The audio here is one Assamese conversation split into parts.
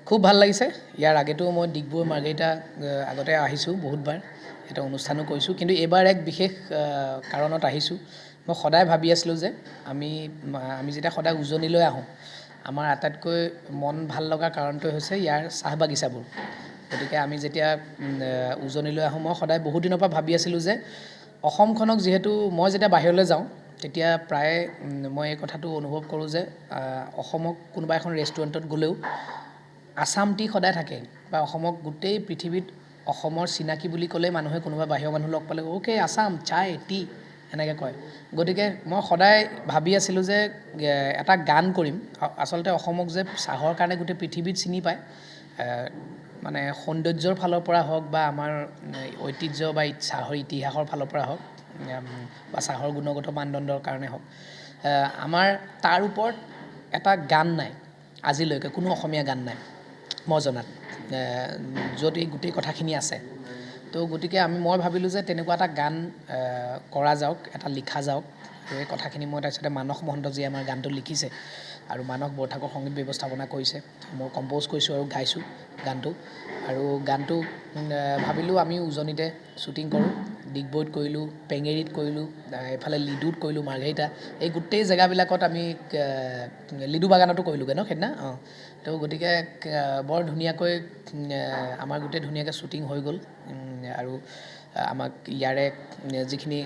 খুব ভাল লাগিছে ইয়াৰ আগেতো মই ডিগবৈ মাৰ্ঘেৰিটা আগতে আহিছোঁ বহুতবাৰ এটা অনুষ্ঠানো কৰিছোঁ কিন্তু এইবাৰ এক বিশেষ কাৰণত আহিছোঁ মই সদায় ভাবি আছিলোঁ যে আমি যেতিয়া সদায় উজনিলৈ আহোঁ আমাৰ আটাইতকৈ মন ভাল লগা কাৰণটো হৈছে ইয়াৰ চাহ বাগিচাবোৰ গতিকে আমি যেতিয়া উজনিলৈ আহোঁ মই সদায় বহুত দিনৰ পৰা ভাবি আছিলোঁ যে অসমখনক যিহেতু মই যেতিয়া বাহিৰলৈ যাওঁ তেতিয়া প্ৰায় মই এই কথাটো অনুভৱ কৰোঁ যে অসমক কোনোবা এখন ৰেষ্টুৰেণ্টত গ'লেও আসাম টি সদায় থাকে বা অসমক গোটেই পৃথিৱীত অসমৰ চিনাকি বুলি ক'লে মানুহে কোনোবা বাহিৰৰ মানুহ লগ পালে ওকে আসাম চাই টি এনেকৈ কয় গতিকে মই সদায় ভাবি আছিলোঁ যে এটা গান কৰিম আচলতে অসমক যে চাহৰ কাৰণে গোটেই পৃথিৱীত চিনি পায় মানে সৌন্দৰ্যৰ ফালৰ পৰা হওক বা আমাৰ ঐতিহ্য বা চাহৰ ইতিহাসৰ ফালৰ পৰা হওক বা চাহৰ গুণগত মানদণ্ডৰ কাৰণে হওক আমাৰ তাৰ ওপৰত এটা গান নাই আজিলৈকে কোনো অসমীয়া গান নাই মই জনাত য'ত এই গোটেই কথাখিনি আছে তো গতিকে মই ভাবিলোঁ যে তেনেকুৱা এটা গান কৰা যাওক এটা লিখা যাওক আৰু এই কথাখিনি মই তাৰপিছতে মানস মহন্তজীয়ে আমাৰ গানটো লিখিছে আৰু মানস বৰঠাকুৰ সংগীত ব্যৱস্থাপনা কৰিছে মই কম্প'জ কৰিছোঁ আৰু গাইছোঁ গানটো আৰু গানটো ভাবিলোঁ আমি উজনিতে শ্বুটিং কৰোঁ ডিগবৈত কৰিলোঁ পেঙেৰিত কৰিলোঁ এইফালে লিডুত কৰিলোঁ মাৰ্ঘেৰিটা এই গোটেই জেগাবিলাকত আমি লিডু বাগানতো কৰিলোঁগৈ ন সেইদিনা তো গতিকে বৰ ধুনীয়াকৈ আমাৰ গোটেই ধুনীয়াকৈ শ্বুটিং হৈ গ'ল আৰু আমাক ইয়াৰে যিখিনি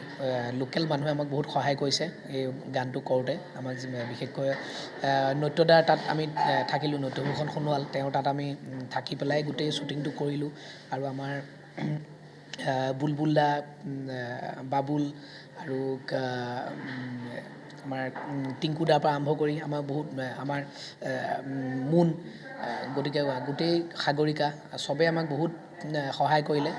লোকেল মানুহে আমাক বহুত সহায় কৰিছে এই গানটো কৰোঁতে আমাক বিশেষকৈ নত্যদাৰ তাত আমি থাকিলোঁ নত্যভূষণ সোণোৱাল তেওঁৰ তাত আমি থাকি পেলাই গোটেই শ্বুটিংটো কৰিলোঁ আৰু আমাৰ বুলবুল দা বাবুল আৰু আমাৰ টিংকু দাৰ পৰা আৰম্ভ কৰি আমাৰ বহুত আমাৰ মুন গতিকে গোটেই সাগৰিকা চবেই আমাক বহুত সহায় কৰিলে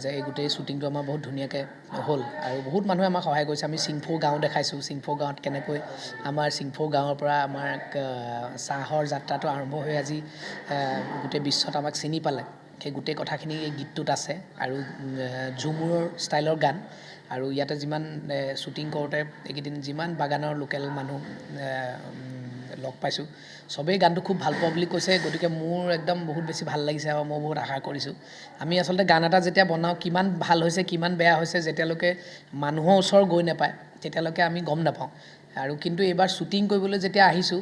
যে এই গোটেই শ্বুটিংটো আমাৰ বহুত ধুনীয়াকৈ হ'ল আৰু বহুত মানুহে আমাক সহায় কৰিছে আমি চিংফৌ গাঁও দেখাইছোঁ চিংফৌ গাঁৱত কেনেকৈ আমাৰ চিংফৌ গাঁৱৰ পৰা আমাৰ চাহৰ যাত্ৰাটো আৰম্ভ হৈ আজি গোটেই বিশ্বত আমাক চিনি পালে সেই গোটেই কথাখিনি এই গীতটোত আছে আৰু ঝুমুৰৰ ষ্টাইলৰ গান আৰু ইয়াতে যিমান শ্বুটিং কৰোঁতে এইকেইদিন যিমান বাগানৰ লোকেল মানুহ লগ পাইছোঁ চবেই গানটো খুব ভাল পোৱা বুলি কৈছে গতিকে মোৰ একদম বহুত বেছি ভাল লাগিছে আৰু মই বহুত আশা কৰিছোঁ আমি আচলতে গান এটা যেতিয়া বনাওঁ কিমান ভাল হৈছে কিমান বেয়া হৈছে যেতিয়ালৈকে মানুহৰ ওচৰ গৈ নাপায় তেতিয়ালৈকে আমি গম নাপাওঁ আৰু কিন্তু এইবাৰ শ্বুটিং কৰিবলৈ যেতিয়া আহিছোঁ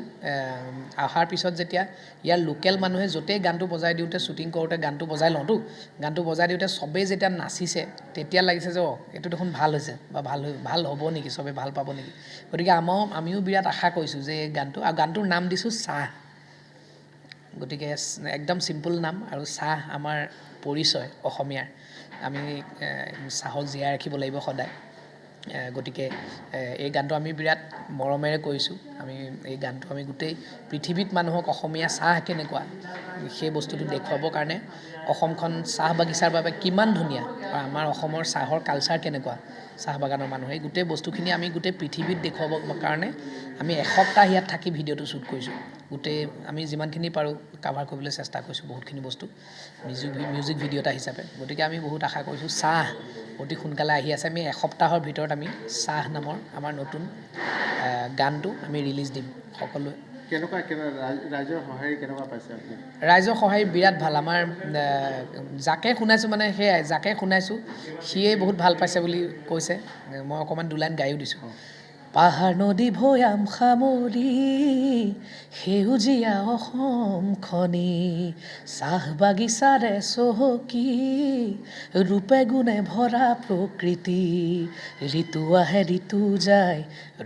অহাৰ পিছত যেতিয়া ইয়াৰ লোকেল মানুহে য'তেই গানটো বজাই দিওঁতে শ্বুটিং কৰোঁতে গানটো বজাই লওঁতো গানটো বজাই দিওঁতে চবেই যেতিয়া নাচিছে তেতিয়া লাগিছে যে এইটো দেখোন ভাল হৈছে বা ভাল হ'ব নেকি চবেই ভাল পাব নেকি গতিকে আমিও বিৰাট আশা কৰিছোঁ যে এই গানটো আৰু গানটোৰ নাম দিছোঁ চাহ গতিকে একদম চিম্পুল নাম আৰু চাহ আমাৰ পৰিচয় অসমীয়াৰ আমি চাহক জীয়াই ৰাখিব লাগিব সদায় গতিকে এই গানটো আমি বিৰাট মৰমেৰে কৰিছোঁ আমি এই গানটো আমি গোটেই পৃথিৱীত মানুহক অসমীয়া চাহ কেনেকুৱা সেই বস্তুটো দেখুৱাবৰ কাৰণে অসমখন চাহ বাগিচাৰ বাবে কিমান ধুনীয়া আৰু আমাৰ অসমৰ চাহৰ কালচাৰ কেনেকুৱা চাহ বাগানৰ মানুহে গোটেই বস্তুখিনি আমি গোটেই পৃথিৱীত দেখুৱাবৰ কাৰণে আমি এসপ্তাহ ইয়াত থাকি ভিডিঅ'টো শ্বুট কৰিছোঁ গোটেই আমি যিমানখিনি পাৰোঁ কাভাৰ কৰিবলৈ চেষ্টা কৰিছোঁ বহুতখিনি বস্তু মিউজিক ভিডিঅ' এটা হিচাপে গতিকে আমি বহুত আশা কৰিছোঁ চাহ অতি সোনকালে আহি আছে আমি এসপ্তাহৰ ভিতৰত আমি চাহ নামৰ আমাৰ নতুন গানটো আমি ৰিলিজ দিম সকলোৱে ৰাইজৰ সঁহাৰি কেনেকুৱা পাইছে আপুনি ৰাইজৰ সঁহাৰি বিৰাট ভাল আমাৰ যাকে শুনাইছোঁ মানে সেয়াই যাকে শুনাইছোঁ সিয়েই বহুত ভাল পাইছে বুলি কৈছে মই অকণমান দুলাইন গায়ো দিছোঁ পাহাৰ নদী ভৈয়াম সামৰি সেউজীয়া অসমখনি চাহ বাগিচাৰে চহকী ৰূপে গুণে ভৰা প্ৰকৃতি ঋতু আহে ঋতু যায়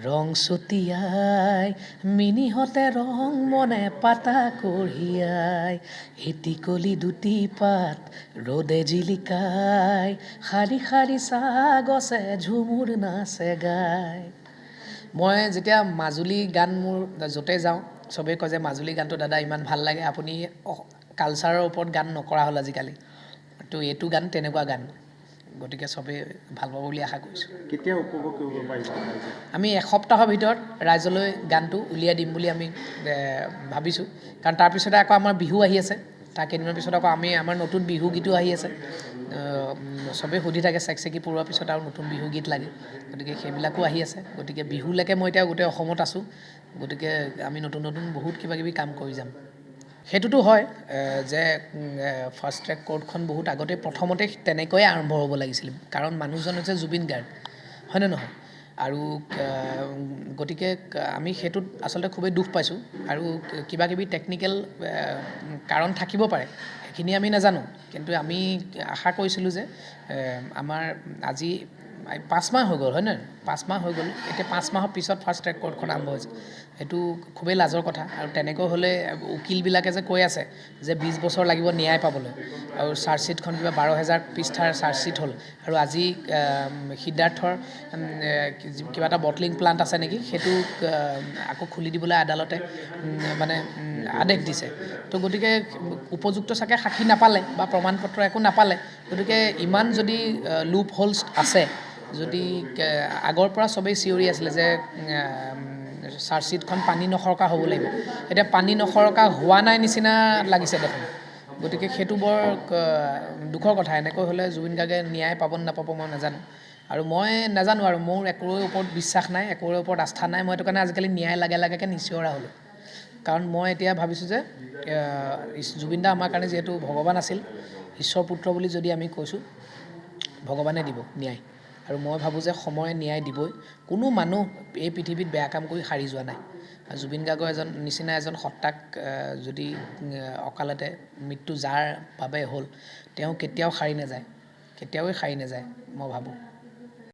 ৰং ছটিয়াই মিনিহঁতে ৰং মনে পাতা কঢ়িয়াই এটিকলি দুটি পাত ৰ'দে জিলিকাই শাৰী শাৰী চাহ গছে ঝুমুৰ নাচে গায় মই যেতিয়া মাজুলী গান মোৰ য'তে যাওঁ চবেই কয় যে মাজুলী গানটো দাদা ইমান ভাল লাগে আপুনি কালচাৰৰ ওপৰত গান নকৰা হ'ল আজিকালি তো এইটো গান তেনেকুৱা গান গতিকে চবেই ভাল পাব বুলি আশা কৰিছোঁ কেতিয়া উপভোগ কৰিব পাৰিব আমি এসপ্তাহৰ ভিতৰত ৰাইজলৈ গানটো উলিয়াই দিম বুলি আমি ভাবিছোঁ কাৰণ তাৰপিছতে আকৌ আমাৰ বিহু আহি আছে তাৰ কেইদিনমানৰ পিছত আকৌ আমাৰ নতুন বিহু গীতো আহি আছে চবেই সুধি থাকে চেকচেকি পূৰোৱাৰ পিছত আৰু নতুন বিহু গীত লাগে গতিকে সেইবিলাকো আহি আছে গতিকে বিহুলৈকে মই এতিয়া গোটেই অসমত আছোঁ গতিকে আমি নতুন বহুত কিবা কিবি কাম কৰি যাম সেইটোতো হয় যে ফাষ্ট ট্ৰেক কোৰ্টখন বহুত আগতে প্ৰথমতে তেনেকৈয়ে আৰম্ভ হ'ব লাগিছিল কাৰণ মানুহজন হৈছে জুবিন গাৰ্গ হয়নে নহয় আৰু গতিকে আমি সেইটোত আচলতে খুবেই দুখ পাইছোঁ আৰু কিবা কিবি টেকনিকেল কাৰণ থাকিব পাৰে সেইখিনি আমি নাজানো কিন্তু আমি আশা কৰিছিলোঁ যে আমাৰ আজি 5 মাহ হৈ গ'ল হয় নহয় 5 মাহ হৈ গ'ল এতিয়া 5 মাহৰ পিছত ফাষ্ট ট্ৰেক কোৰ্টখন আৰম্ভ হৈছে সেইটো খুবেই লাজৰ কথা আৰু তেনেকৈ হ'লে উকিলবিলাকে যে কৈ আছে যে 20 বছৰ লাগিব ন্যায় পাবলৈ আৰু চাৰ্জশ্বিটখন কিবা 12,000 পৃষ্ঠাৰ চাৰ্জশ্বিট হ'ল আৰু আজি সিদ্ধাৰ্থৰ কিবা এটা বটলিং প্লাণ্ট আছে নেকি সেইটো আকৌ খুলি দিবলৈ আদালতে মানে আদেশ দিছে তো গতিকে উপযুক্ত চাগে সাক্ষী নাপালে বা প্ৰমাণ পত্ৰ একো নাপালে গতিকে ইমান যদি লুপ হোলছ আছে যদি আগৰ পৰা সবেই চিঞৰি আছিলে যে চাৰ্জশ্বিটখন পানী নসৰকা হ'ব লাগিব এতিয়া পানী নসৰকা হোৱা নাই নিচিনা লাগিছে দেখোন গতিকে সেইটো বৰ দুখৰ কথা এনেকৈ হ'লে জুবিন গাৰ্গে ন্যায় পাব নাপাব মই নাজানো আৰু মই নাজানো আৰু মোৰ একোৰে ওপৰত বিশ্বাস নাই একোৰে ওপৰত আস্থা নাই মই সেইটো কাৰণে আজিকালি ন্যায় লাগাকৈ নিচিঞৰা হ'লোঁ কাৰণ মই এতিয়া ভাবিছোঁ যে জুবিন দা আমাৰ কাৰণে যিহেতু ভগৱান আছিল ঈশ্বৰ পুত্ৰ বুলি যদি আমি কৈছোঁ ভগৱানে দিব ন্যায় আৰু মই ভাবোঁ যে সময়ে ন্যায় দিবই কোনো মানুহ এই পৃথিৱীত বেয়া কাম কৰি সাৰি যোৱা নাই জুবিন গাৰ্গৰ নিচিনা এজন সত্তাক যদি অকালতে মৃত্যু যাৰ বাবে হ'ল তেওঁ কেতিয়াও সাৰি নাযায় কেতিয়াও সাৰি নাযায় মই ভাবোঁ